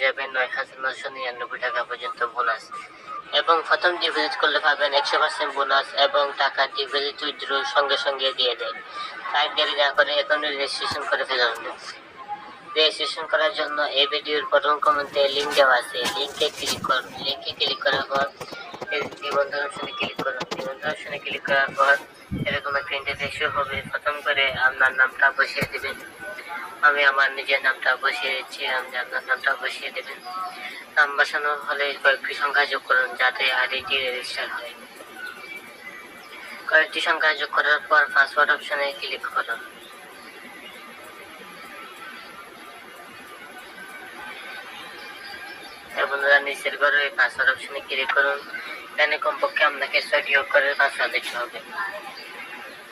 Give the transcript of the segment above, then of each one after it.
যাবে ৯,৯৯৯ টাকা পর্যন্ত বোনাস, এবং প্রথম ডিপোজিট করলে পাবেন 100% বোনাস, এবং টাকা ডিপোজিট উইথড্র সঙ্গে সঙ্গে দিয়ে দেয়। তাই দেরি না করে এখনই রেজিস্ট্রেশন করে ফেলুন। রেজিস্ট্রেশন করার জন্য এই ভিডিওর প্রথম কমেন্টে লিঙ্ক দেওয়া আছে, লিঙ্কে ক্লিক করুন। লিঙ্কে ক্লিক করার পর নিবন্ধন অপশনে ক্লিক করুন। নিবন্ধন অপশনে ক্লিক করার পর এরকম একটা ইন্টারফেস শো হবে। প্রথম করে আপনার নামটা বসিয়ে দেবেন। আমি আমার নিজের নামটা বসিয়ে দিচ্ছি, আপনি আপনার নামটা বসিয়ে দেবেন। নাম বসানো হলে কয়েকটি সংখ্যা যোগ করুন যাতে আইডিটি রেজিস্টার হয়। কয়েকটি সংখ্যা যোগ করার পর পাসওয়ার্ড অপশনে ক্লিক করুন। বন্ধুরা, নিচের ঘরে পাসওয়ার্ড অপশনে ক্লিক করুন। এখানে কমপক্ষে আপনাকে 6টি অক্ষরের পাসওয়ার্ড দিতে হবে।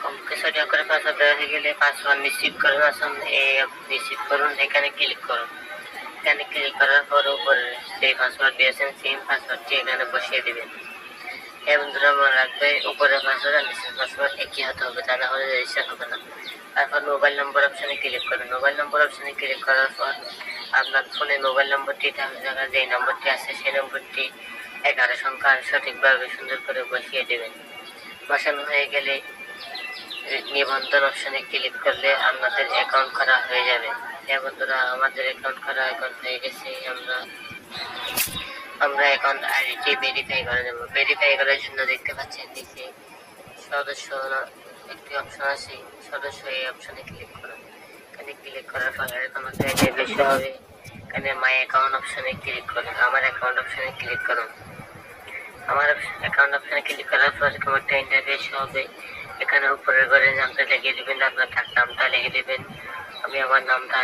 কমপক্ষে 6টি অক্ষরের পাসওয়ার্ড দেওয়া হয়ে গেলে পাসওয়ার্ড নিশ্চিত করুন। আসুন নিশ্চিত করুন, এখানে ক্লিক করুন। এখানে ক্লিক করার পর উপরে যে পাসওয়ার্ড দিয়েছেন সেই পাসওয়ার্ডটি এখানে বসিয়ে দেবেন। বন্ধুরা, মনে রাখবে উপরের পাসওয়ার্ড আর নিচের পাসওয়ার্ড একই হতে হবে, তা না হলে রেজিস্টার হবে না। তারপর মোবাইল নম্বর অপশনে ক্লিক করুন। মোবাইল নম্বর অপশনে ক্লিক করার পর আপনার ফোনে মোবাইল নম্বরটি জায়গায় যে নম্বরটি আছে সেই নম্বরটি 11 সংখ্যার সঠিকভাবে সুন্দর করে বসিয়ে দেবেন। বসানো হয়ে গেলে নিবন্ধন অপশনে ক্লিক করলে আপনাদের অ্যাকাউন্ট করা হয়ে যাবে। বন্ধুরা, আমাদের অ্যাকাউন্ট করা এখন হয়ে গেছে। আমরা অ্যাকাউন্ট আইডিটি ভেরিফাই করে দেবো। ভেরিফাই করার জন্য দেখতে পাচ্ছেন নিচে সদস্য একটি অপশন আছে, সদস্য এই অপশনে ক্লিক করুন। এখানে ক্লিক করার পর এরকম একটা ইন্টারফেস হবে। এখানে মাই অ্যাকাউন্ট অপশনে ক্লিক করুন। আমার অ্যাকাউন্ট অপশনে ক্লিক করুন। আমার অ্যাকাউন্ট অপশনে ক্লিক করার পর এরকম একটা ইন্টারফেস হবে। এখানে উপরের ঘরে নামটা লিখে দেবেন, আপনার নামটা লিখে দেবেন। আমি আমার নামটা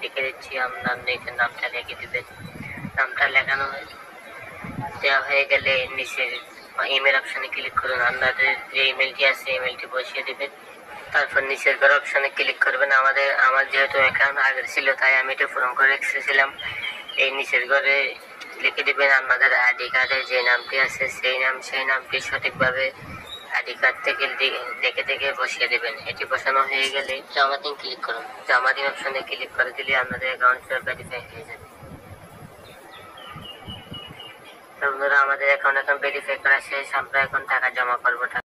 লিখে দিচ্ছি, আপনার নিজের নামটা লিখে দেবেন। নামটা লেখানো দেওয়া হয়ে গেলে নিচে ইমেল অপশনে ক্লিক করুন। আপনাদের যে ইমেলটি আছে ইমেলটি বসিয়ে দেবেন। তারপর নিচের ঘর অপশনে ক্লিক করবেন। আমার যেহেতু অ্যাকাউন্ট আগের ছিল তাই আমি এটা পূরণ করে রেখেছিলাম। এই নিচের ঘরে লিখে দেবেন আপনাদের আইডি কার্ডে যে নামটি আছে সেই নামটি সঠিকভাবে আইডি কার্ড থেকে দেখে বসিয়ে দেবেন। এটি বসানো হয়ে গেলে জমা দিন ক্লিক করুন। জমা দিন অপশনে ক্লিক করে দিলে আপনাদের অ্যাকাউন্ট ভেরিফাই হয়ে যাবে। বন্ধুরা, আমাদের অ্যাকাউন্ট এখন ভেরিফাই করা শেষ। আমরা এখন টাকা জমা করবো।